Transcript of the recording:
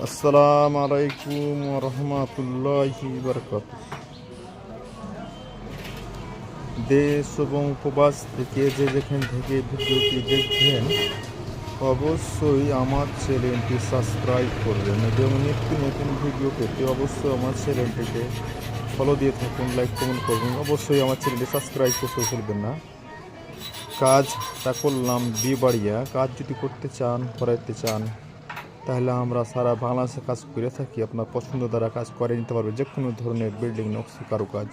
আসসালামু আলাইকুম ওয়া রাহমাতুল্লাহি ওয়া বারাকাতুহু। দেশ এবং উপবাস থেকে যেখান থেকে ভিডিওটি দেখবেন অবশ্যই আমার চ্যানেলটি সাবস্ক্রাইব করবেন এবং নিত্য নতুন ভিডিও পেতে অবশ্যই আমার চ্যানেলটিকে ফলো দিয়ে থাকুন, লাইক কমেন্ট করবেন। অবশ্যই আমার চ্যানেলটি সাবস্ক্রাইব করতে ভুলবেন না। কাজটা করলাম বিবাড়িয়া। কাজ যদি করতে চান, করাইতে চান, তাহলে আমরা সারা বাংলাদেশে কাজ করে থাকি। আপনার পছন্দ দ্বারা কাজ করে নিতে পারবে, যে কোনো ধরনের বিল্ডিং নকশি কারুকাজ।